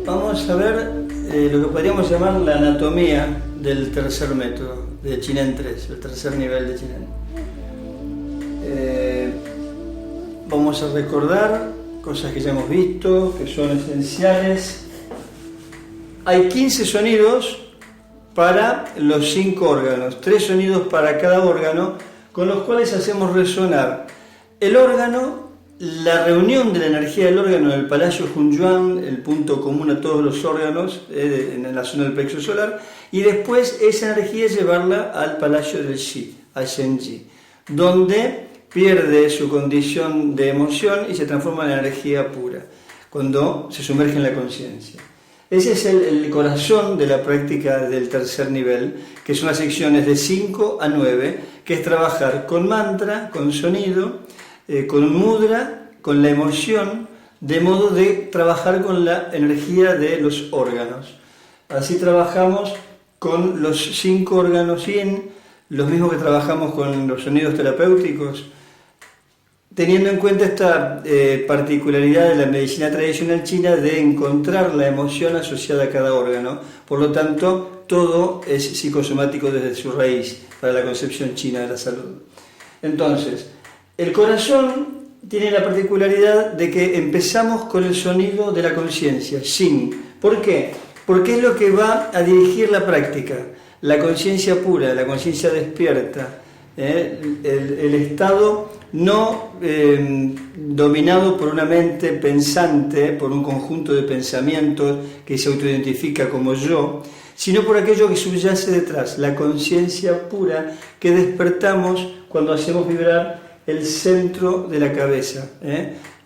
Vamos a ver lo que podríamos llamar la anatomía del tercer método de Qigong 3, el tercer nivel de Qigong. Vamos a recordar cosas que ya hemos visto, que son esenciales. Hay 15 sonidos para los 5 órganos, 3 sonidos para cada órgano, con los cuales hacemos resonar el órgano, la reunión de la energía del órgano en el Palacio Hunyuan, el punto común a todos los órganos en la zona del plexo solar, y después esa energía llevarla al Palacio del Qi, a Shenji, donde pierde su condición de emoción y se transforma en energía pura, cuando se sumerge en la conciencia. Ese es el corazón de la práctica del tercer nivel, que son las secciones de 5 a 9, que es trabajar con mantra, con sonido, con mudra, con la emoción, de modo de trabajar con la energía de los órganos. Así trabajamos con los 5 órganos yin, los mismos que trabajamos con los sonidos terapéuticos, teniendo en cuenta esta particularidad de la medicina tradicional china de encontrar la emoción asociada a cada órgano. Por lo tanto, todo es psicosomático desde su raíz para la concepción china de la salud. Entonces, el corazón tiene la particularidad de que empezamos con el sonido de la conciencia, Xin. ¿Por qué? Porque es lo que va a dirigir la práctica, la conciencia pura, la conciencia despierta, el estado no dominado por una mente pensante, por un conjunto de pensamientos que se autoidentifica como yo, sino por aquello que subyace detrás, la conciencia pura que despertamos cuando hacemos vibrar el centro de la cabeza,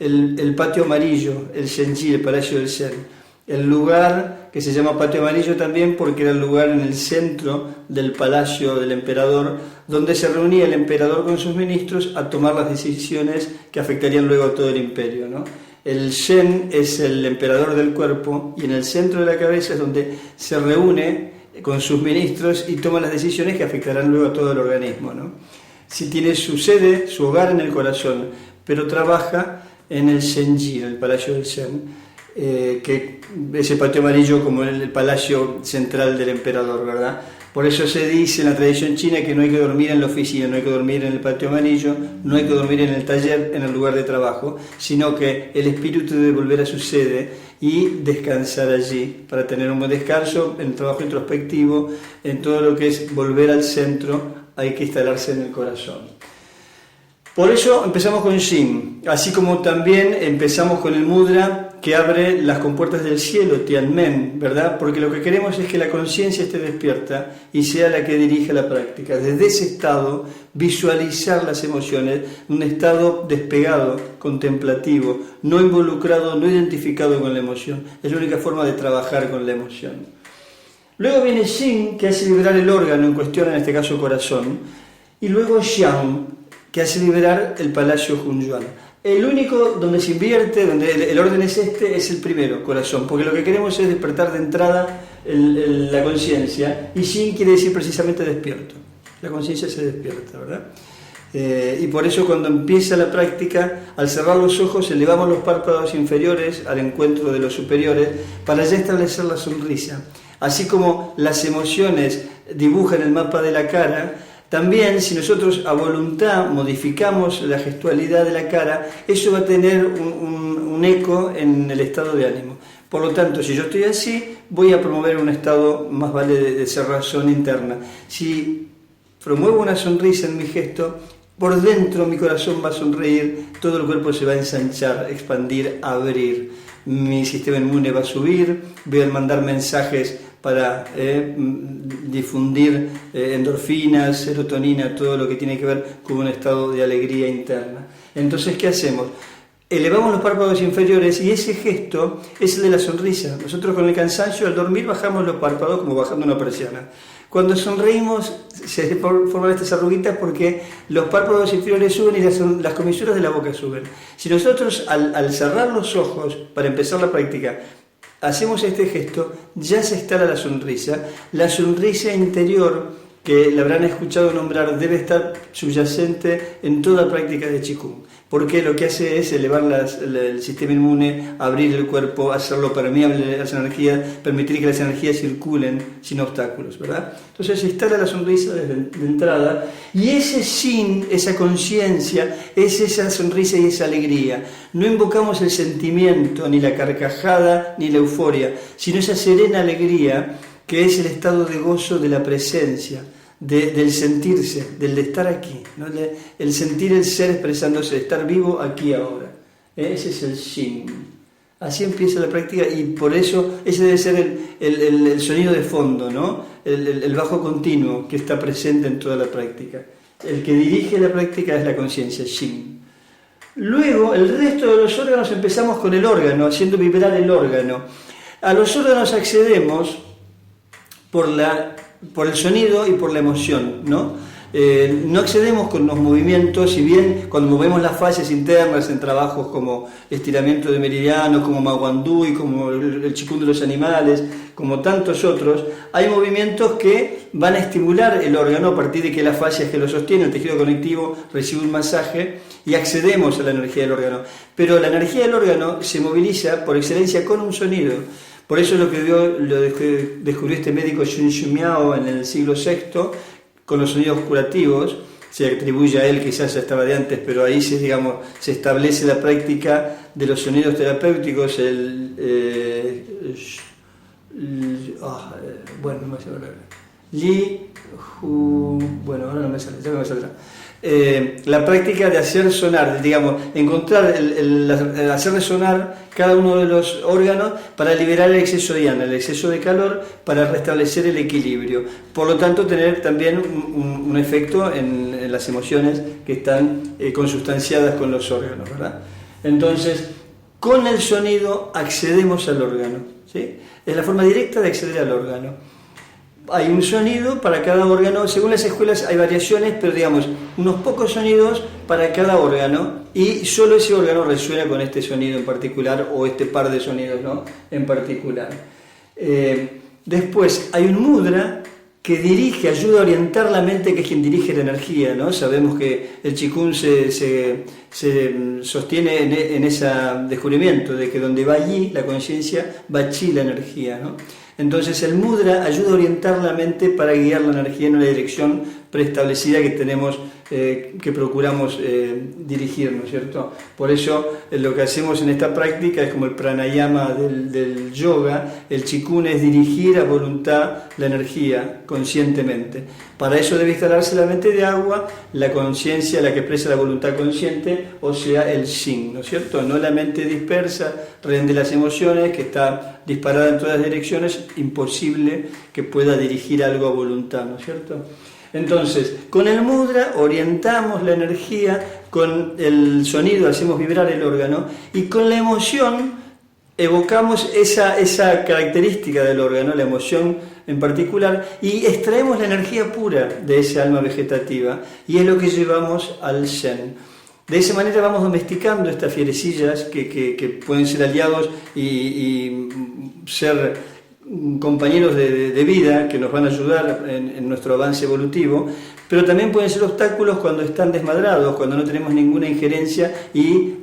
el patio amarillo, el Shenji, el Palacio del Zen. El lugar que se llama Patio Amarillo también porque era el lugar en el centro del palacio del emperador, donde se reunía el emperador con sus ministros a tomar las decisiones que afectarían luego a todo el imperio, ¿no? El Shen es el emperador del cuerpo y en el centro de la cabeza es donde se reúne con sus ministros y toma las decisiones que afectarán luego a todo el organismo, ¿no? Si tiene su sede, su hogar en el corazón, pero trabaja en el Shenji, en el Palacio del Zen, que ese patio amarillo como el palacio central del emperador, ¿verdad? Por eso se dice en la tradición china que no hay que dormir en la oficina, no hay que dormir en el patio amarillo, no hay que dormir en el taller, en el lugar de trabajo, sino que el espíritu debe volver a su sede y descansar allí para tener un buen descanso en el trabajo introspectivo, en todo lo que es volver al centro, hay que instalarse en el corazón. Por eso empezamos con Xin, así como también empezamos con el mudra que abre las compuertas del cielo, Tianmen, ¿verdad? Porque lo que queremos es que la conciencia esté despierta y sea la que dirija la práctica. Desde ese estado, visualizar las emociones, un estado despegado, contemplativo, no involucrado, no identificado con la emoción. Es la única forma de trabajar con la emoción. Luego viene Xin, que hace vibrar el órgano en cuestión, en este caso el corazón, y luego Xiang, que hace liberar el Palacio Hunyuan. El único donde se invierte, donde el orden es es el primero, corazón, porque lo que queremos es despertar de entrada la conciencia, y Xin quiere decir precisamente despierto. La conciencia se despierta, ¿verdad? Y por eso cuando empieza la práctica, al cerrar los ojos, elevamos los párpados inferiores al encuentro de los superiores para ya establecer la sonrisa. Así como las emociones dibujan el mapa de la cara, también, si nosotros a voluntad modificamos la gestualidad de la cara, eso va a tener un eco en el estado de ánimo. Por lo tanto, si yo estoy así, voy a promover un estado más vale de cerrazón interna. Si promuevo una sonrisa en mi gesto, por dentro mi corazón va a sonreír, todo el cuerpo se va a ensanchar, expandir, abrir. Mi sistema inmune va a subir, voy a mandar mensajes para difundir endorfinas, serotonina, todo lo que tiene que ver con un estado de alegría interna. Entonces, ¿qué hacemos? Elevamos los párpados inferiores y ese gesto es el de la sonrisa. Nosotros con el cansancio al dormir bajamos los párpados como bajando una persiana. Cuando sonreímos se forman estas arruguitas porque los párpados inferiores suben y las comisuras de la boca suben. Si nosotros al cerrar los ojos para empezar la práctica hacemos este gesto, ya se instala la sonrisa interior que la habrán escuchado nombrar, debe estar subyacente en toda práctica de Qigong. porque lo que hace es elevar el sistema inmune, abrir el cuerpo, hacerlo permeable a las energías, permitir que las energías circulen sin obstáculos, ¿verdad? Entonces se instala la sonrisa de entrada, y ese sin, esa conciencia, es esa sonrisa y esa alegría. No invocamos el sentimiento, ni la carcajada, ni la euforia, sino esa serena alegría que es el estado de gozo de la presencia, del sentirse, del de estar aquí, ¿no? El sentir el ser expresándose, estar vivo aquí ahora. Ese es el Shin. Así empieza la práctica, y por eso ese debe ser el sonido de fondo, ¿no? El bajo continuo que está presente en toda la práctica. El que dirige la práctica es la conciencia, Shin. Luego, el resto de los órganos empezamos con el órgano, haciendo vibrar el órgano. A los órganos accedemos por el sonido y por la emoción, ¿no? No accedemos con los movimientos, si bien cuando movemos las fascias internas en trabajos como estiramiento de meridianos, como Magwandui, como el Qigong de los animales, como tantos otros, hay movimientos que van a estimular el órgano a partir de que las fascias que lo sostienen, el tejido conectivo, recibe un masaje y accedemos a la energía del órgano. Pero la energía del órgano se moviliza por excelencia con un sonido. Por eso lo descubrió este médico Xun Xumiao en el siglo VI, con los sonidos curativos. Se atribuye a él, quizás ya estaba de antes, pero ahí se establece la práctica de los sonidos terapéuticos, bueno, no me sale. Ahora no me sale, ya me saldrá. La práctica de hacer sonar, encontrar, hacer resonar cada uno de los órganos para liberar el exceso de yana, el exceso de calor, para restablecer el equilibrio. Por lo tanto, tener también un efecto en las emociones que están consustanciadas con los órganos, ¿verdad? Entonces, con el sonido accedemos al órgano, ¿sí? Es la forma directa de acceder al órgano. Hay un sonido para cada órgano, según las escuelas hay variaciones, pero unos pocos sonidos para cada órgano, y solo ese órgano resuena con este sonido en particular, o este par de sonidos, ¿no?, en particular. Después hay un mudra que ayuda a orientar la mente, que es quien dirige la energía, ¿no? Sabemos que el Qigong se sostiene en ese descubrimiento de que donde va allí la conciencia, va allí la energía, ¿no? Entonces el mudra ayuda a orientar la mente para guiar la energía en una dirección preestablecida que tenemos, que procuramos dirigirnos, ¿cierto? Por eso lo que hacemos en esta práctica es como el pranayama del yoga. El Qigong es dirigir a voluntad la energía conscientemente. Para eso debe instalarse la mente de agua, la conciencia, la que expresa la voluntad consciente, o sea, el Shin, ¿no es cierto? No la mente dispersa, rehén de las emociones, que está disparada en todas direcciones, imposible que pueda dirigir algo a voluntad, ¿no es cierto? Entonces, con el mudra orientamos la energía, con el sonido hacemos vibrar el órgano, y con la emoción evocamos esa característica del órgano, la emoción en particular, y extraemos la energía pura de esa alma vegetativa, y es lo que llevamos al Zen. De esa manera vamos domesticando estas fierecillas que pueden ser aliados y ser compañeros de vida, que nos van a ayudar en nuestro avance evolutivo, pero también pueden ser obstáculos cuando están desmadrados, cuando no tenemos ninguna injerencia y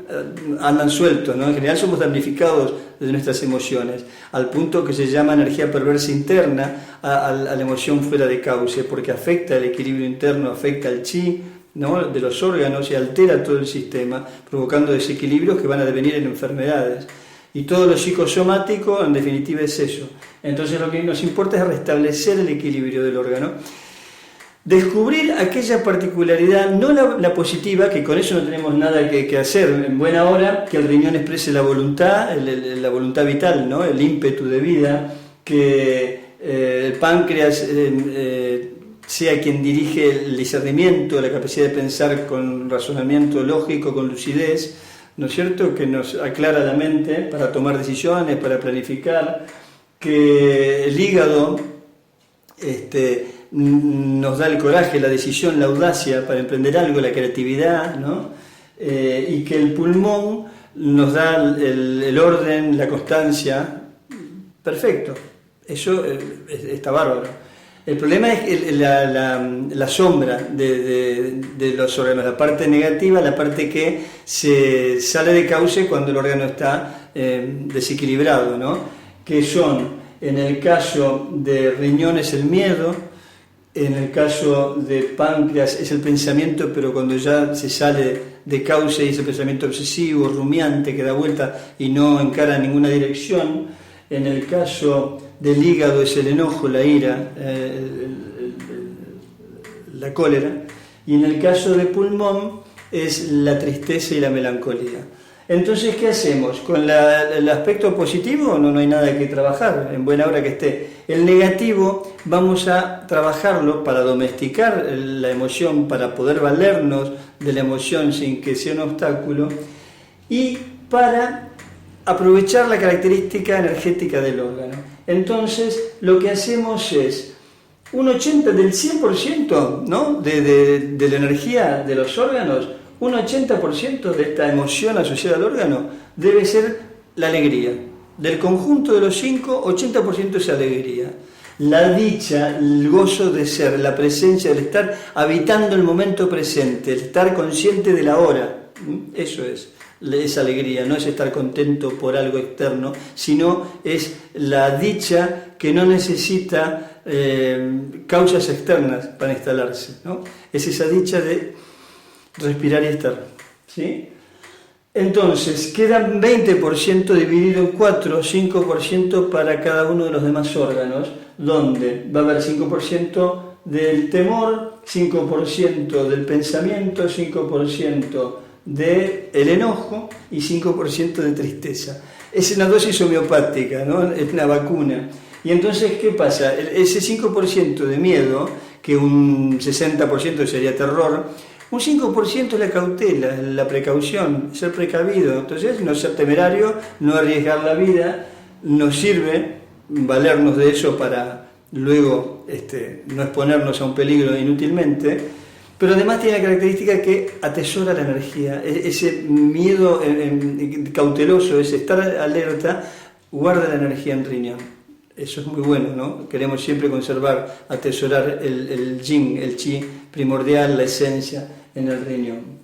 andan sueltos, ¿no? En general somos damnificados de nuestras emociones, al punto que se llama energía perversa interna a la emoción fuera de cauce, porque afecta el equilibrio interno, afecta el chi, ¿no?, de los órganos, y altera todo el sistema, provocando desequilibrios que van a devenir en enfermedades. Y todo lo psicosomático, en definitiva, es eso. Entonces lo que nos importa es restablecer el equilibrio del órgano, descubrir aquella particularidad, no la positiva, que con eso no tenemos nada que hacer, en buena hora, que el riñón exprese la voluntad, la voluntad vital, ¿no?, el ímpetu de vida, que el páncreas sea quien dirige el discernimiento, la capacidad de pensar con razonamiento lógico, con lucidez, ¿no es cierto?, que nos aclara la mente para tomar decisiones, para planificar, que el hígado nos da el coraje, la decisión, la audacia para emprender algo, la creatividad, ¿no? Y que el pulmón nos da el orden, la constancia. Perfecto, eso está bárbaro. El problema es la sombra de los órganos, la parte negativa, la parte que se sale de cauce cuando el órgano está desequilibrado, ¿no? Que son, en el caso de riñones, el miedo, en el caso de páncreas es el pensamiento, pero cuando ya se sale de cauce es el pensamiento obsesivo, rumiante, que da vuelta y no encara ninguna dirección. En el caso del hígado es el enojo, la ira, la cólera, y en el caso del pulmón es la tristeza y la melancolía. Entonces, ¿qué hacemos? ¿Con el aspecto positivo no hay nada que trabajar, en buena hora que esté? El negativo vamos a trabajarlo para domesticar la emoción, para poder valernos de la emoción sin que sea un obstáculo y para aprovechar la característica energética del órgano. Entonces, lo que hacemos es un 80% del 100%, ¿no? de la energía de los órganos, un 80% de esta emoción asociada al órgano debe ser la alegría. Del conjunto de los 5, 80% es alegría. La dicha, el gozo de ser, la presencia, el estar habitando el momento presente, el estar consciente de la hora. Eso es alegría, no es estar contento por algo externo, sino es la dicha que no necesita causas externas para instalarse, ¿no? Es esa dicha de respirar y estar, ¿sí? Entonces, quedan 20% dividido en 4, 5% para cada uno de los demás órganos, donde va a haber 5% del temor, 5% del pensamiento, 5% del enojo y 5% de tristeza. Es una dosis homeopática, ¿no? Es una vacuna. Y entonces, ¿qué pasa? Ese 5% de miedo, que un 60% sería terror, un 5% es la cautela, la precaución, ser precavido. Entonces, no ser temerario, no arriesgar la vida, nos sirve valernos de eso para luego no exponernos a un peligro inútilmente, pero además tiene la característica que atesora la energía. Ese miedo cauteloso, ese estar alerta, guarda la energía en riñón. Eso es muy bueno, ¿no? Queremos siempre conservar, atesorar el yin, el chi primordial, la esencia en el riñón.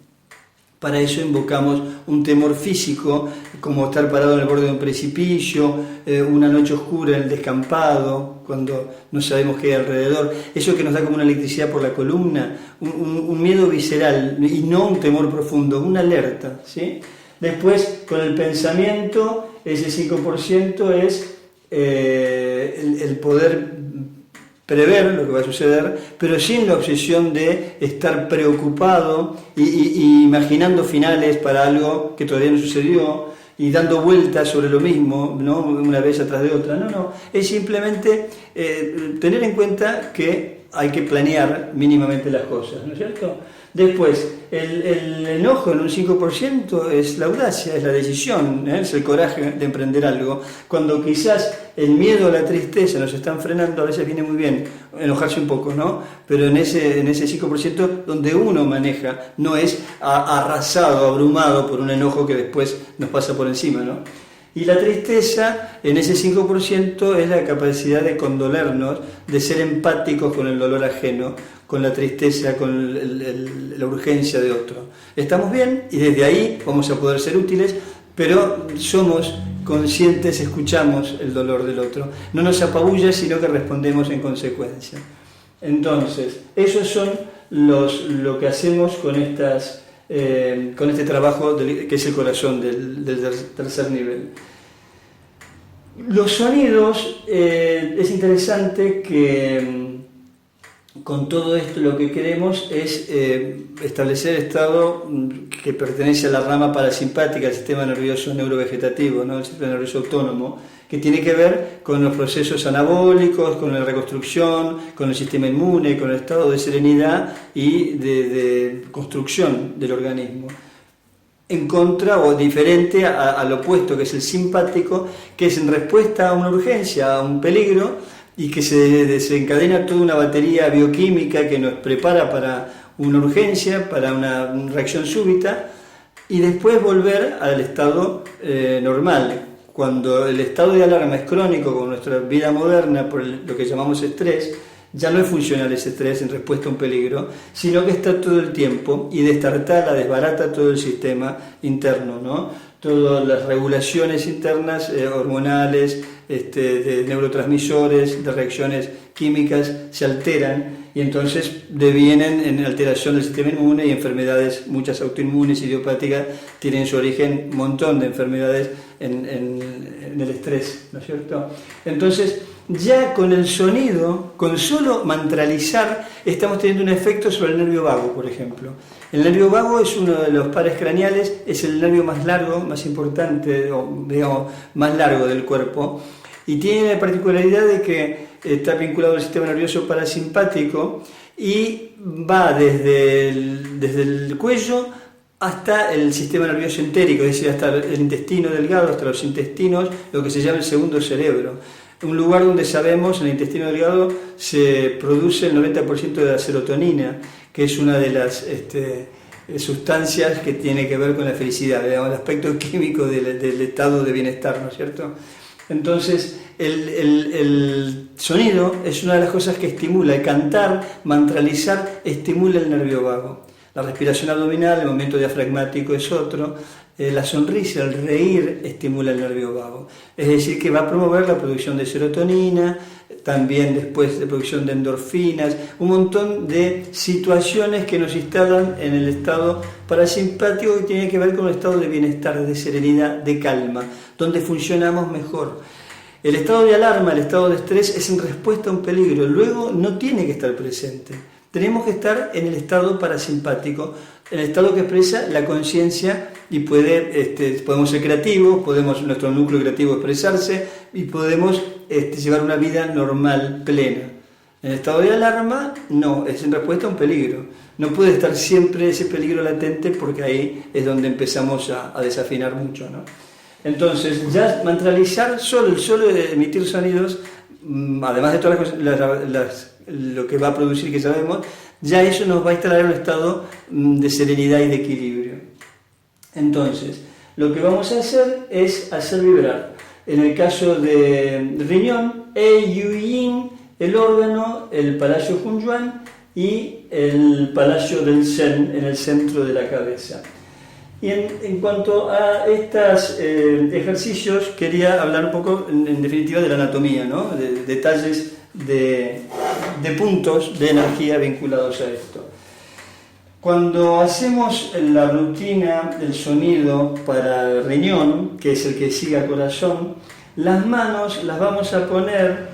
Para eso invocamos un temor físico, como estar parado en el borde de un precipicio, una noche oscura en el descampado, cuando no sabemos qué hay alrededor. Eso que nos da como una electricidad por la columna, un miedo visceral y no un temor profundo, una alerta, ¿sí? Después, con el pensamiento, ese 5% es el poder prever lo que va a suceder, pero sin la obsesión de estar preocupado y imaginando finales para algo que todavía no sucedió y dando vueltas sobre lo mismo, ¿no? Una vez atrás de otra. No, es simplemente tener en cuenta que hay que planear mínimamente las cosas, ¿no es cierto? Después, el enojo en un 5% es la audacia, es la decisión, es el coraje de emprender algo. Cuando quizás el miedo o la tristeza nos están frenando, a veces viene muy bien enojarse un poco, ¿no? Pero en ese 5% donde uno maneja, no es arrasado, abrumado por un enojo que después nos pasa por encima, ¿no? Y la tristeza, en ese 5%, es la capacidad de condolernos, de ser empáticos con el dolor ajeno, con la tristeza, con la urgencia de otro. Estamos bien y desde ahí vamos a poder ser útiles, pero somos conscientes, escuchamos el dolor del otro. No nos apabulla, sino que respondemos en consecuencia. Entonces, esos son lo que hacemos con este trabajo que es el corazón del tercer nivel. Los sonidos, es interesante que con todo esto lo que queremos es establecer estado que pertenece a la rama parasimpática del sistema nervioso neurovegetativo, ¿no? El sistema nervioso autónomo, que tiene que ver con los procesos anabólicos, con la reconstrucción, con el sistema inmune, con el estado de serenidad y de construcción del organismo. En contra o diferente al opuesto, que es el simpático, que es en respuesta a una urgencia, a un peligro, y que se desencadena toda una batería bioquímica que nos prepara para una urgencia, para una reacción súbita, y después volver al estado normal. Cuando el estado de alarma es crónico, con nuestra vida moderna, por lo que llamamos estrés, ya no es funcional ese estrés en respuesta a un peligro, sino que está todo el tiempo y destartala, desbarata todo el sistema interno, ¿no? Todas las regulaciones internas, hormonales, de neurotransmisores, de reacciones químicas, se alteran y entonces devienen en alteración del sistema inmune y enfermedades, muchas autoinmunes, idiopáticas, tienen su origen un montón de enfermedades en el estrés, ¿no es cierto? Entonces, ya con el sonido, con solo mantralizar, estamos teniendo un efecto sobre el nervio vago, por ejemplo. El nervio vago es uno de los pares craneales, es el nervio más largo, más importante, o digamos, más largo del cuerpo, y tiene la particularidad de que está vinculado al sistema nervioso parasimpático y va desde el cuello hasta el sistema nervioso entérico, es decir, hasta el intestino delgado, hasta los intestinos, lo que se llama el segundo cerebro. Un lugar donde sabemos, en el intestino delgado, se produce el 90% de la serotonina, que es una de las sustancias que tiene que ver con la felicidad, digamos, el aspecto químico del estado de bienestar, ¿no es cierto? Entonces, el sonido es una de las cosas que estimula, el cantar, mantralizar, estimula el nervio vago. La respiración abdominal, el movimiento diafragmático es otro. La sonrisa, el reír, estimula el nervio vago. Es decir, que va a promover la producción de serotonina, también después de producción de endorfinas, un montón de situaciones que nos instalan en el estado parasimpático que tiene que ver con el estado de bienestar, de serenidad, de calma, donde funcionamos mejor. El estado de alarma, el estado de estrés es en respuesta a un peligro, luego no tiene que estar presente. Tenemos que estar en el estado parasimpático, en el estado que expresa la conciencia y podemos ser creativos, podemos nuestro núcleo creativo expresarse y podemos llevar una vida normal, plena. En el estado de alarma, no, es en respuesta a un peligro. No puede estar siempre ese peligro latente porque ahí es donde empezamos a desafinar mucho, ¿no? Entonces, ya mantralizar el solo de emitir sonidos, además de todas lo que va a producir que sabemos, ya eso nos va a instalar en un estado de serenidad y de equilibrio. Entonces, lo que vamos a hacer es hacer vibrar. En el caso de riñón, Yu Yin, el órgano, el palacio Hunyuan y el palacio del Shen en el centro de la cabeza. Y en cuanto a estos ejercicios, quería hablar un poco, en definitiva, de la anatomía, ¿no? De detalles de puntos de energía vinculados a esto. Cuando hacemos la rutina del sonido para el riñón, que es el que sigue al corazón, las manos las vamos a poner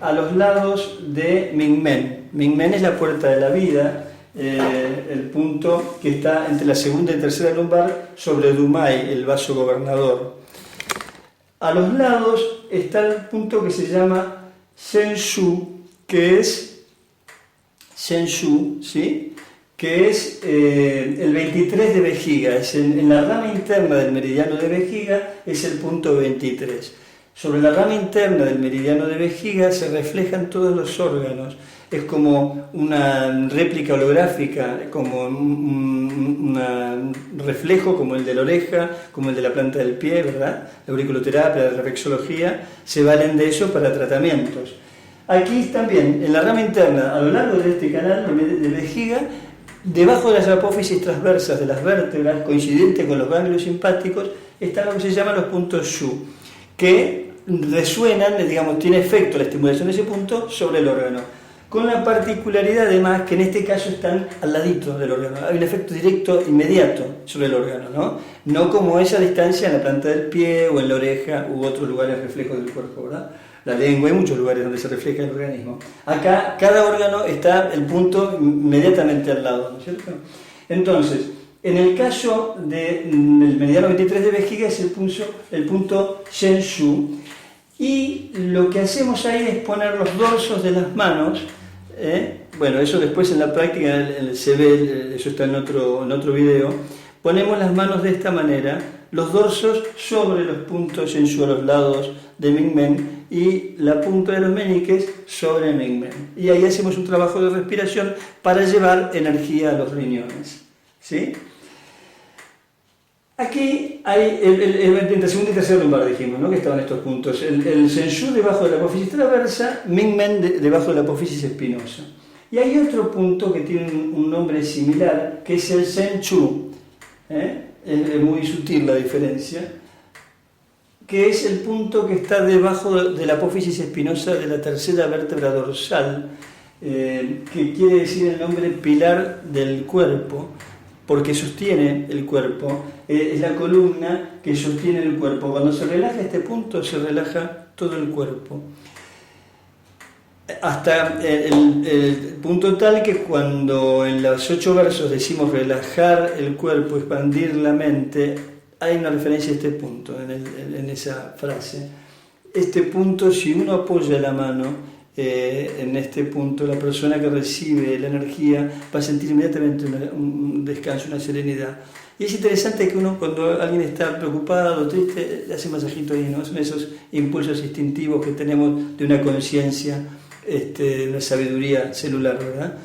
a los lados de Mingmen. Mingmen es la puerta de la vida, el punto que está entre la segunda y tercera lumbar sobre Dumai, el vaso gobernador. A los lados está el punto que se llama Shenshu, que es Shenshu, ¿sí? Que es el 23 de vejiga, es en la rama interna del meridiano de vejiga, es el punto 23. Sobre la rama interna del meridiano de vejiga se reflejan todos los órganos, es como una réplica holográfica, como un reflejo como el de la oreja, como el de la planta del pie, ¿verdad? La auriculoterapia, la reflexología, se valen de eso para tratamientos. Aquí también, en la rama interna, a lo largo de este canal de vejiga, debajo de las apófisis transversas de las vértebras, coincidente con los ganglios simpáticos, están lo que se llaman los puntos Shu, que resuenan, digamos, tiene efecto la estimulación de ese punto sobre el órgano, con la particularidad además que en este caso están al ladito del órgano, hay un efecto directo inmediato sobre el órgano, no como esa distancia en la planta del pie o en la oreja u otros lugares reflejos del cuerpo, ¿verdad? La lengua, hay muchos lugares donde se refleja el organismo. Acá, cada órgano está el punto inmediatamente al lado, ¿no es cierto? Entonces, en el caso del meridiano 23 de vejiga es el punto Shenshu, y lo que hacemos ahí es poner los dorsos de las manos, bueno, eso después en la práctica se ve, eso está en otro video, ponemos las manos de esta manera, los dorsos sobre los puntos Shenshu a los lados de Mingmen, y la punta de los meñiques sobre Mingmen. Y ahí hacemos un trabajo de respiración para llevar energía a los riñones, ¿sí? Aquí hay el segundo y tercer lumbar, dijimos, ¿no? Que estaban estos puntos. El Zhenshu debajo de la apófisis transversa, Mingmen debajo de la apófisis espinosa. Y hay otro punto que tiene un nombre similar, que es el Zhenchu. Es muy sutil la diferencia, que es el punto que está debajo de la apófisis espinosa de la tercera vértebra dorsal, que quiere decir el nombre pilar del cuerpo, porque sostiene el cuerpo, es la columna que sostiene el cuerpo. Cuando se relaja este punto, se relaja todo el cuerpo. Hasta el punto tal que cuando en los 8 versos decimos relajar el cuerpo, expandir la mente, hay una referencia a este punto en esa frase. Este punto, si uno apoya la mano en este punto, la persona que recibe la energía va a sentir inmediatamente un descanso, una serenidad. Y es interesante que uno, cuando alguien está preocupado, triste, le hace masajito ahí, ¿no? Son esos impulsos instintivos que tenemos de una conciencia, una sabiduría celular, ¿verdad?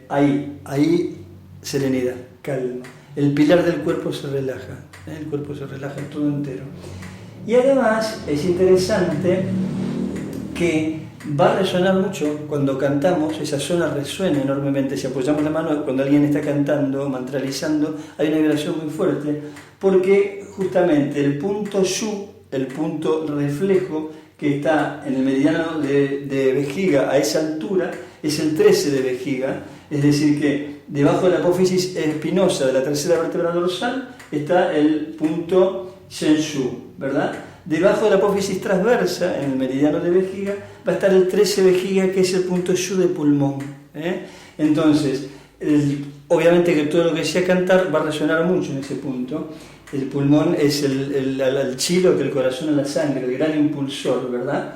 Ahí serenidad, calma. El pilar del cuerpo se relaja, el cuerpo se relaja todo entero. Y además es interesante que va a resonar mucho cuando cantamos, esa zona resuena enormemente. Si apoyamos la mano cuando alguien está cantando, mantralizando, hay una vibración muy fuerte, porque justamente el punto Shu, el punto reflejo que está en el meridiano de vejiga a esa altura, es el 13 de vejiga, es decir que debajo de la apófisis espinosa de la tercera vértebra dorsal está el punto Zhenshu, ¿verdad? Debajo de la apófisis transversa, en el meridiano de vejiga, va a estar el 13 vejiga, que es el punto Shu de pulmón. Entonces, obviamente que todo lo que sea cantar va a resonar mucho en ese punto. El pulmón es el chilo, que el corazón es la sangre, el gran impulsor, ¿verdad?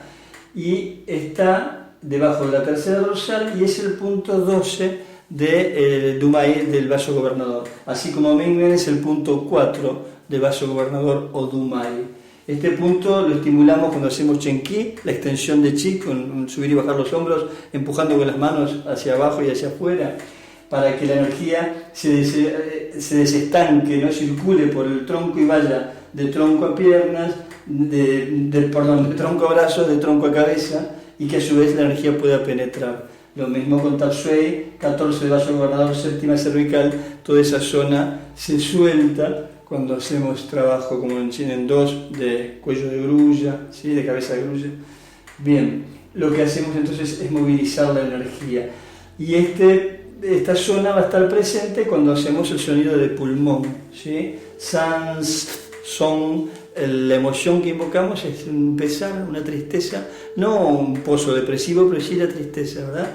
Y está debajo de la tercera dorsal y es el punto 12 de Dumai, del vaso gobernador. Así como Mingmen es el punto 4 del vaso gobernador o Dumai. Este punto lo estimulamos cuando hacemos Chenqi, la extensión de Chi, con subir y bajar los hombros, empujando con las manos hacia abajo y hacia afuera, para que la energía se desestanque, no circule por el tronco y vaya de tronco a piernas, de tronco a brazos, de tronco a cabeza, y que a su vez la energía pueda penetrar. Lo mismo con Tatsuei, 14 de vaso gobernador, séptima cervical, toda esa zona se suelta cuando hacemos trabajo como en Shinren 2 de cuello de grulla, ¿sí? De cabeza de grulla. Bien, lo que hacemos entonces es movilizar la energía. Y esta zona va a estar presente cuando hacemos el sonido de pulmón, ¿sí? Sans, son, la emoción que invocamos es un pesar, una tristeza, no un pozo depresivo, pero sí la tristeza, ¿verdad?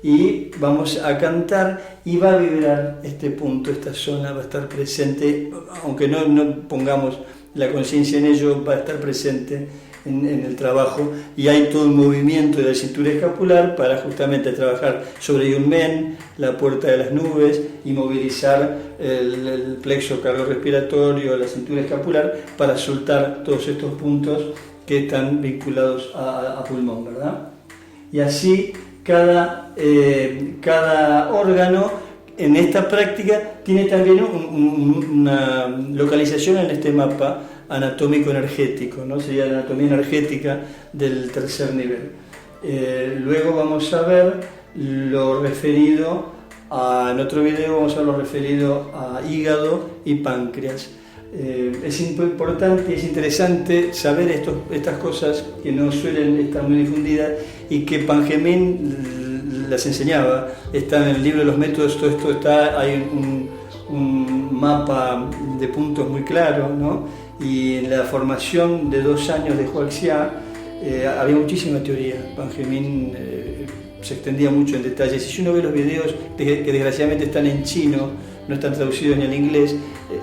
Y vamos a cantar y va a vibrar este punto, esta zona va a estar presente, aunque no pongamos la conciencia en ello, va a estar presente en el trabajo, y hay todo un movimiento de la cintura escapular para justamente trabajar sobre Yunmen, la puerta de las nubes, y movilizar el plexo cardiorrespiratorio, la cintura escapular, para soltar todos estos puntos que están vinculados a pulmón, ¿verdad? Y así cada órgano en esta práctica tiene también una localización en este mapa anatómico energético, ¿no? Sería la anatomía energética del tercer nivel. Luego vamos a ver lo referido en otro video vamos a ver lo referido a hígado y páncreas. Es importante y es interesante saber estas cosas que no suelen estar muy difundidas y que Pangemin las enseñaba. Está en el libro de los métodos, todo esto está, hay un mapa de puntos muy claro, ¿no? Y en la formación de 2 años de Huaxia había muchísima teoría. Pangemin se extendía mucho en detalles. Y si uno ve los videos que desgraciadamente están en chino, no están traducidos ni al inglés,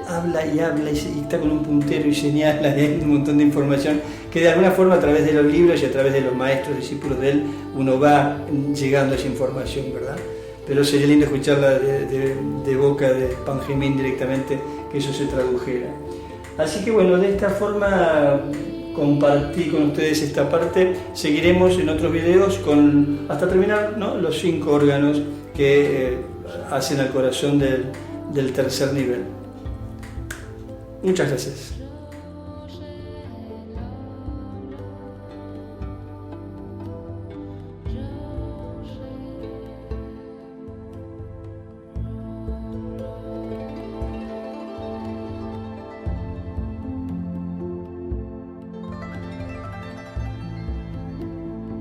habla y está con un puntero y señala, y hay un montón de información que de alguna forma a través de los libros y a través de los maestros, discípulos de él, uno va llegando a esa información, ¿verdad? Pero sería lindo escucharla de boca de Pangemin directamente, que eso se tradujera. Así que bueno, de esta forma compartí con ustedes esta parte. Seguiremos en otros videos hasta terminar, ¿no?, los 5 órganos que hacen al corazón del tercer nivel. Muchas gracias.